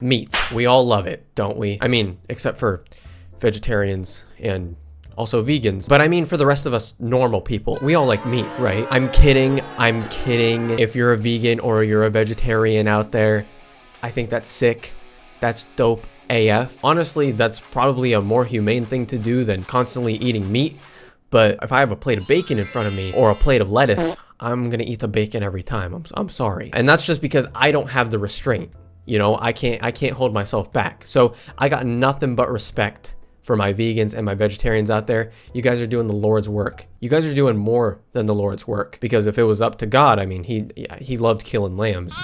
Meat. We all love it, don't we? I mean, except for vegetarians and also vegans. But I mean, for the rest of us normal people, we all like meat, right? I'm kidding. I'm kidding. If you're a vegan or you're a vegetarian out there, I think that's sick. That's dope AF. Honestly, that's probably a more humane thing to do than constantly eating meat. But if I have a plate of bacon in front of me or a plate of lettuce, I'm gonna eat the bacon every time. I'm sorry. And that's just because I don't have the restraint. You know, I can't hold myself back. So I got nothing but respect for my vegans and my vegetarians out there. You guys are doing the Lord's work. You guys are doing more than the Lord's work, because if it was up to God, I mean, he loved killing lambs.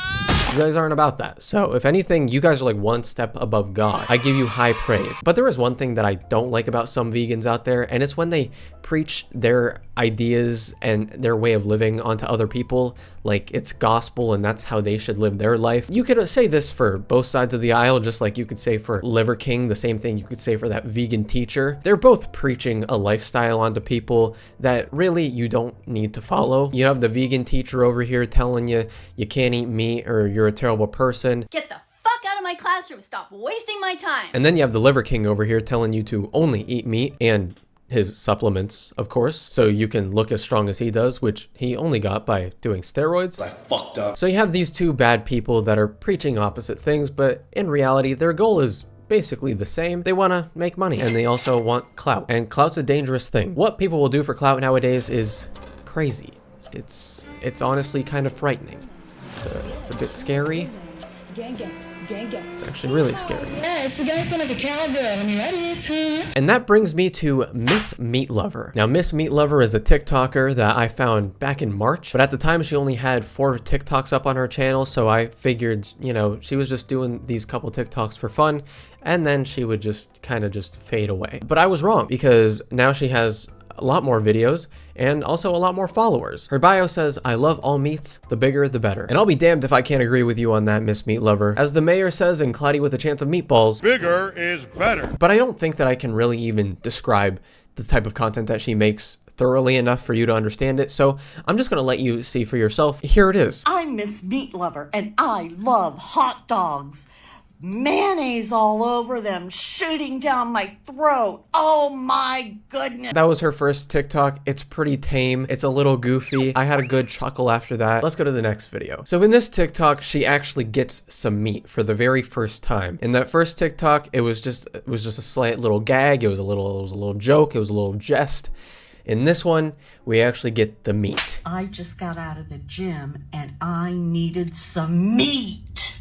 You guys aren't about that. So if anything, you guys are like one step above God. I give you high praise. But there is one thing that I don't like about some vegans out there, and it's when they preach their ideas and their way of living onto other people like it's gospel and that's how they should live their life. You could say this for both sides of the aisle, just like you could say for Liver King, the same thing you could say for that vegan teacher. They're both preaching a lifestyle onto people that really you don't need to follow. You have the vegan teacher over here telling you you can't eat meat or you're a terrible person. Get the fuck out of my classroom. Stop wasting my time. And then you have the Liver King over here telling you to only eat meat and his supplements, of course, so you can look as strong as he does, which he only got by doing steroids. I fucked up. So you have these two bad people that are preaching opposite things, but in reality, their goal is basically the same. They want to make money and they also want clout, and clout's a dangerous thing. What people will do for clout nowadays is crazy. It's honestly kind of frightening. It's a bit scary. It's actually really scary. Yeah, it's the guy in front of the cowgirl. I mean, right here, time. And that brings me to Miss Meat Lover. Now, Miss Meat Lover is a TikToker that I found back in March, but at the time she only had 4 TikToks up on her channel, so I figured, you know, she was just doing these couple TikToks for fun, and then she would just kind of just fade away. But I was wrong, because now she has a lot more videos and also a lot more followers. Her bio says, "I love all meats, the bigger the better." And I'll be damned if I can't agree with you on that, Miss Meat Lover. As the mayor says in Cloudy with a Chance of Meatballs, Bigger is better. but I don't think that I can really even describe the type of content that she makes thoroughly enough for you to understand it. So I'm just gonna let you see for yourself. Here it is. I'm Miss Meat Lover, and I love hot dogs. Mayonnaise all over them, shooting down my throat. Oh my goodness. That was her first TikTok. It's pretty tame. It's a little goofy. I had a good chuckle after that. Let's go to the next video. So in this TikTok, she actually gets some meat for the very first time. In that first TikTok, it was just a slight little gag. It was a little joke. It was a little jest. In this one, we actually get the meat. I just got out of the gym and I needed some meat.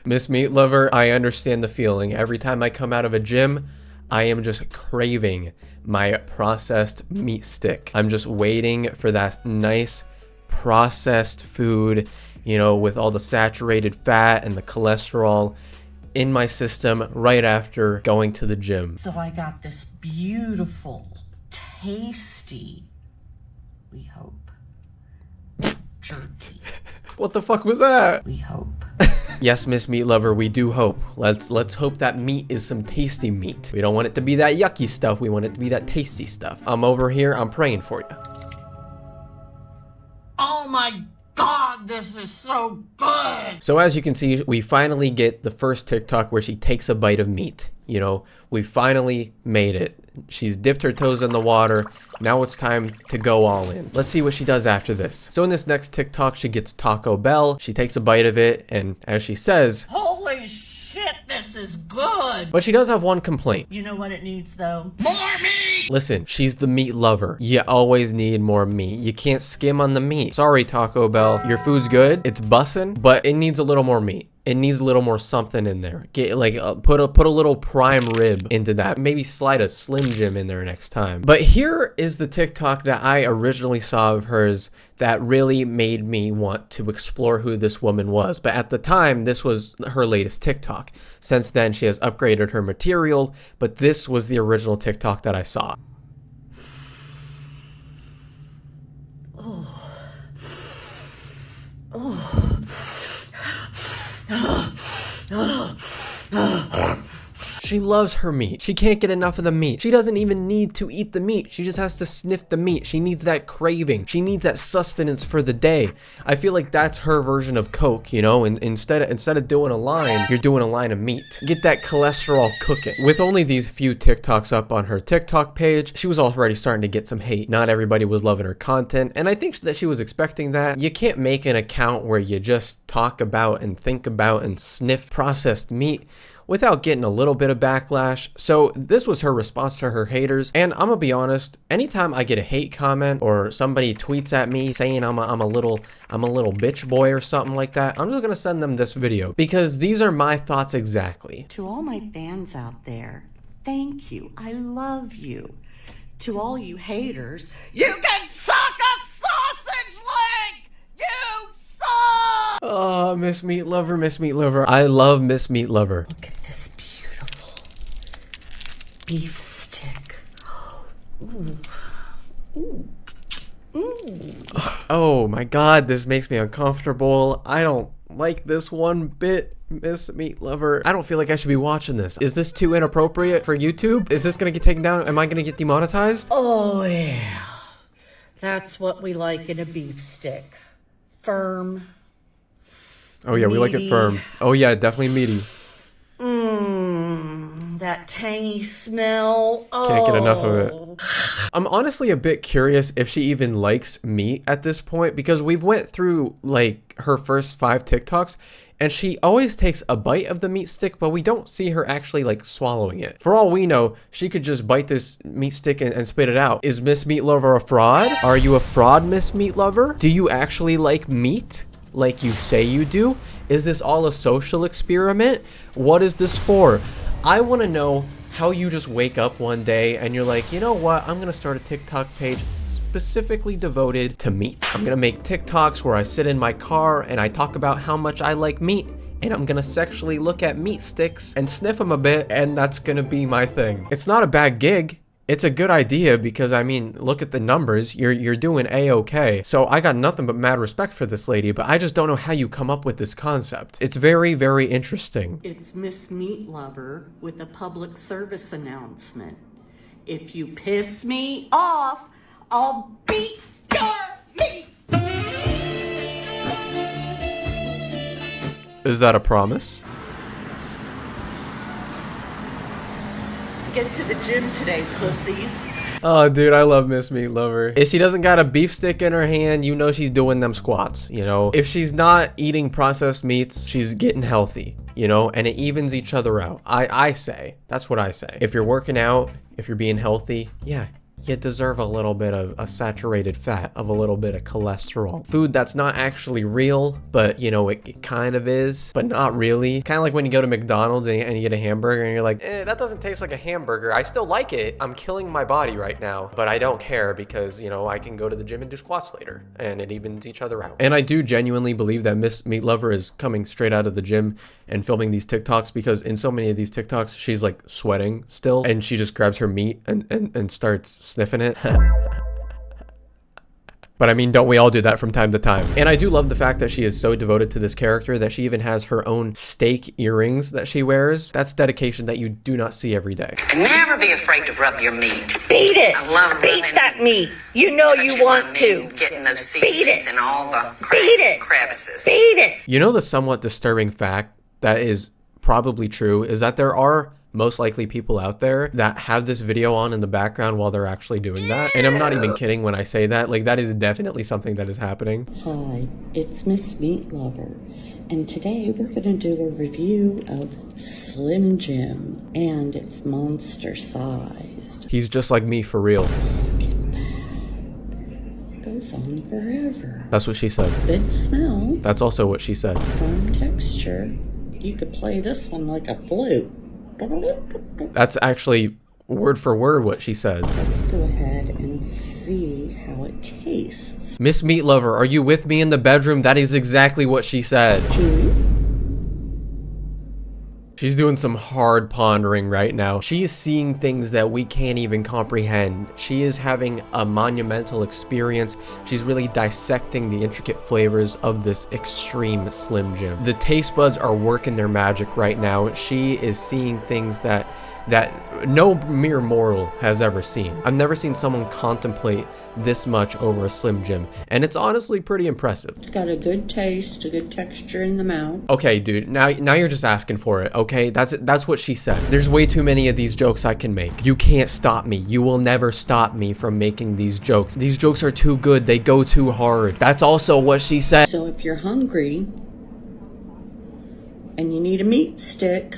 Miss Meat Lover, I understand the feeling. Every time I come out of a gym, I am just craving my processed meat stick. I'm just waiting for that nice processed food, you know, with all the saturated fat and the cholesterol in my system right after going to the gym. So I got this beautiful, tasty, we hope, jerky. What the fuck was that? We hope. Yes, Miss Meat Lover, we do hope. Let's hope that meat is some tasty meat. We don't want it to be that yucky stuff. We want it to be that tasty stuff. I'm over here. I'm praying for you. Oh my God, this is so good. So as you can see, we finally get the first TikTok where she takes a bite of meat. You know, we finally made it. She's dipped her toes in the water. Now it's time to go all in. Let's see what she does after this. So in this next TikTok, she gets Taco Bell. She takes a bite of it, and as she says, Holy shit, this is good. but she does have one complaint. You know what it needs though? More meat. Listen, she's the meat lover. You always need more meat. You can't skim on the meat. Sorry, Taco Bell. Your food's good. It's bussin', but it needs a little more meat. It needs a little more something in there. Get like put a little prime rib into that. Maybe slide a Slim Jim in there next time. But here is the TikTok that I originally saw of hers that really made me want to explore who this woman was. But at the time, this was her latest TikTok. Since then, she has upgraded her material, but this was the original TikTok that I saw. She loves her meat. She can't get enough of the meat. She doesn't even need to eat the meat. She just has to sniff the meat. She needs that craving. She needs that sustenance for the day. I feel like that's her version of Coke, you know, and instead of doing a line, you're doing a line of meat. Get that cholesterol cooking. With only these few TikToks up on her TikTok page, she was already starting to get some hate. Not everybody was loving her content, and I think that she was expecting that. You can't make an account where you just talk about and think about and sniff processed meat without getting a little bit of backlash. So this was her response to her haters. And I'm gonna be honest, anytime I get a hate comment or somebody tweets at me saying I'm a little bitch boy or something like that, I'm just gonna send them this video because these are my thoughts exactly. To all my fans out there, thank you. I love you. To all you haters, you can suck a sausage leg! You suck! Oh, Miss Meat Lover, Miss Meat Lover. I love Miss Meat Lover. Look at this beautiful beef stick. Ooh. Ooh. Ooh. Oh my God, this makes me uncomfortable. I don't like this one bit, Miss Meat Lover. I don't feel like I should be watching this. Is this too inappropriate for YouTube? Is this gonna get taken down? Am I gonna get demonetized? Oh yeah, that's what we like in a beef stick. Firm. Oh yeah, we like it firm. Oh yeah, definitely meaty. That tangy smell. Oh. Can't get enough of it. I'm honestly a bit curious if she even likes meat at this point, because we've went through like her first 5 TikToks and she always takes a bite of the meat stick, but we don't see her actually like swallowing it. For all we know, she could just bite this meat stick and spit it out. Is Miss Meat Lover a fraud? Are you a fraud, Miss Meat Lover? Do you actually like meat like you say you do? Is this all a social experiment? What is this for? I want to know how you just wake up one day and you're like, you know what? I'm going to start a TikTok page specifically devoted to meat. I'm going to make TikToks where I sit in my car and I talk about how much I like meat. And I'm going to sexually look at meat sticks and sniff them a bit. And that's going to be my thing. It's not a bad gig. It's a good idea because, I mean, look at the numbers. You're doing A-okay. So I got nothing but mad respect for this lady, but I just don't know how you come up with this concept. It's very, very interesting. It's Miss Meat Lover with a public service announcement. If you piss me off, I'll beat your meat! Is that a promise? Get to the gym today, pussies. Oh, dude, I love Miss Meat Lover. If she doesn't got a beef stick in her hand, you know she's doing them squats, you know? If she's not eating processed meats, she's getting healthy, you know? And it evens each other out. I say. That's what I say. If you're working out, if you're being healthy, yeah, you deserve a little bit of a saturated fat, of a little bit of cholesterol. Food that's not actually real, but you know, it kind of is, but not really. Kind of like when you go to McDonald's and you get a hamburger and you're like, that doesn't taste like a hamburger. I still like it. I'm killing my body right now, but I don't care because, you know, I can go to the gym and do squats later and it evens each other out. And I do genuinely believe that Miss Meat Lover is coming straight out of the gym and filming these TikToks, because in so many of these TikToks, she's like sweating still and she just grabs her meat and starts sniffing it. But I mean, don't we all do that from time to time? And I do love the fact that she is so devoted to this character that she even has her own steak earrings that she wears. That's dedication that you do not see every day. Never be afraid to rub your meat. Beat it. I love Beat that meat. You know you want to. Getting those Beat seeds it. and all the Beat cracks it. and crevices. Beat it. You know, the somewhat disturbing fact that is probably true is that there are most likely people out there that have this video on in the background while they're actually doing that. And I'm not even kidding when I say that. Like, that is definitely something that is happening. Hi, it's Miss Meat Lover, and today we're going to do a review of Slim Jim, and it's monster sized. He's just like me for real. Goes on forever. That's what she said. Good smell, That's also what she said. firm texture. You could play this one like a flute. That's actually word for word what she said. Let's go ahead and see how it tastes. Miss Meat Lover, are you with me in the bedroom? That is exactly what she said. Chewy, She's doing some hard pondering right now. She is seeing things that we can't even comprehend. She is having a monumental experience. She's really dissecting the intricate flavors of this extreme Slim Jim. The taste buds are working their magic right now. She is seeing things that no mere mortal has ever seen. I've never seen someone contemplate this much over a Slim Jim, and it's honestly pretty impressive. It's got a good taste, a good texture in the mouth. Okay, dude, now you're just asking for it, okay? That's what she said. There's way too many of these jokes I can make. You can't stop me. You will never stop me from making these jokes. These jokes are too good. They go too hard. That's also what she said. So if you're hungry and you need a meat stick,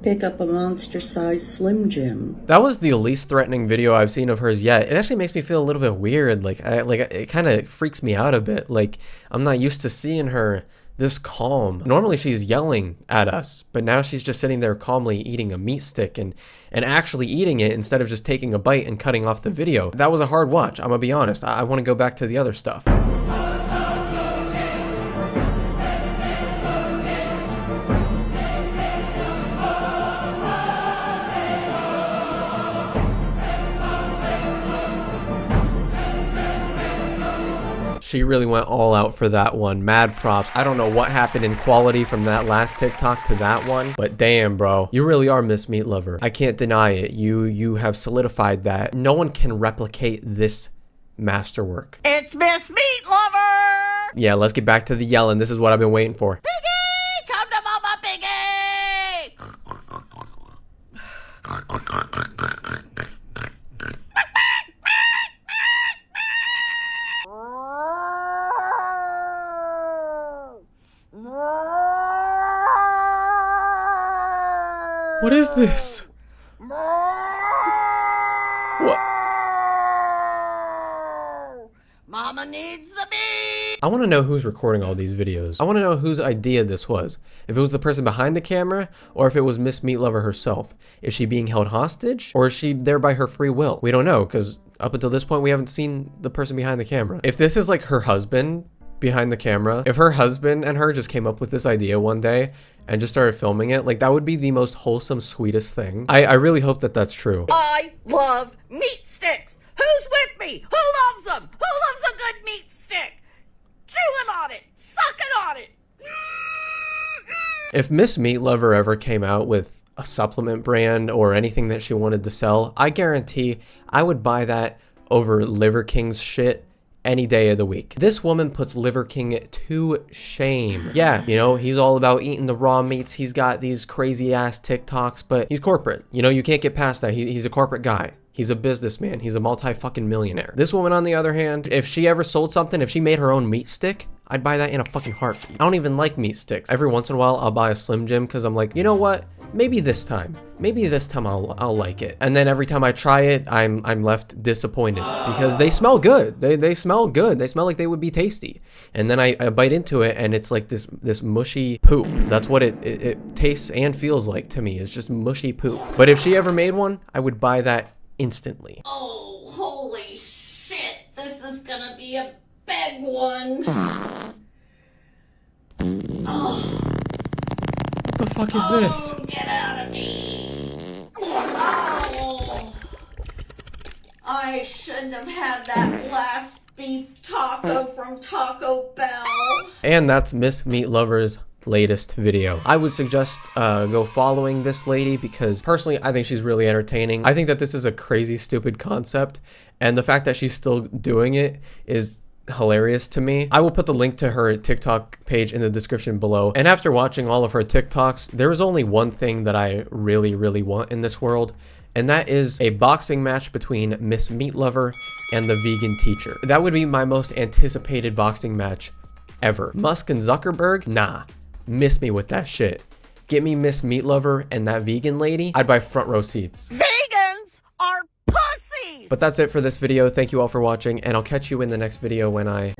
pick up a monster-sized Slim Jim. That was the least threatening video I've seen of hers yet. It actually makes me feel a little bit weird. Like it kind of freaks me out a bit. Like, I'm not used to seeing her this calm. Normally she's yelling at us, but now she's just sitting there calmly eating a meat stick and actually eating it instead of just taking a bite and cutting off the video. That was a hard watch. I'm gonna be honest. I want to go back to the other stuff. She really went all out for that one. Mad props. I don't know what happened in quality from that last TikTok to that one, but damn, bro, you really are Miss Meat Lover. I can't deny it. You have solidified that. No one can replicate this masterwork. It's Miss Meat Lover! Yeah, let's get back to the yelling. This is what I've been waiting for. Piggy! Come to Mama Piggy! What is this? What? Mama needs the meat! I want to know who's recording all these videos. I want to know whose idea this was. If it was the person behind the camera, or if it was Miss Meat Lover herself. Is she being held hostage, or is she there by her free will? We don't know, because up until this point, we haven't seen the person behind the camera. If this is like her husband behind the camera, if her husband and her just came up with this idea one day and just started filming it, like, that would be the most wholesome, sweetest thing. I really hope that that's true. I love meat sticks! Who's with me? Who loves them? Who loves a good meat stick? Chewing on it! Sucking on it! If Miss Meat Lover ever came out with a supplement brand or anything that she wanted to sell, I guarantee I would buy that over Liver King's shit any day of the week. This woman puts Liver King to shame. Yeah, you know, he's all about eating the raw meats. He's got these crazy ass TikToks, but he's corporate. You know, you can't get past that. He's a corporate guy. He's a businessman. He's a multi-fucking millionaire. This woman, on the other hand, if she ever sold something, if she made her own meat stick, I'd buy that in a fucking heartbeat. I don't even like meat sticks. Every once in a while, I'll buy a Slim Jim because I'm like, you know what? Maybe this time I'll like it. And then every time I try it, I'm left disappointed because they smell good. They smell good. They smell like they would be tasty. And then I bite into it and it's like this mushy poop. That's what it tastes and feels like to me. It's just mushy poop. But if she ever made one, I would buy that instantly. Oh, holy shit. This is gonna be a big one. Oh. What the fuck is this? Get out of me. Oh. I shouldn't have had that last beef taco from Taco Bell. And that's Miss Meat Lover's latest video. I would suggest go following this lady because personally I think she's really entertaining. I think that this is a crazy stupid concept and the fact that she's still doing it is hilarious to me. I will put the link to her TikTok page in the description below. And after watching all of her TikToks, there is only one thing that I really want in this world, and that is a boxing match between Miss Meat Lover and the vegan teacher. That would be my most anticipated boxing match ever. Musk and Zuckerberg? Nah. Miss me with that shit. Get me Miss Meat Lover and that vegan lady, I'd buy front row seats. Vegans are pussies! But that's it for this video. Thank you all for watching, and I'll catch you in the next video when I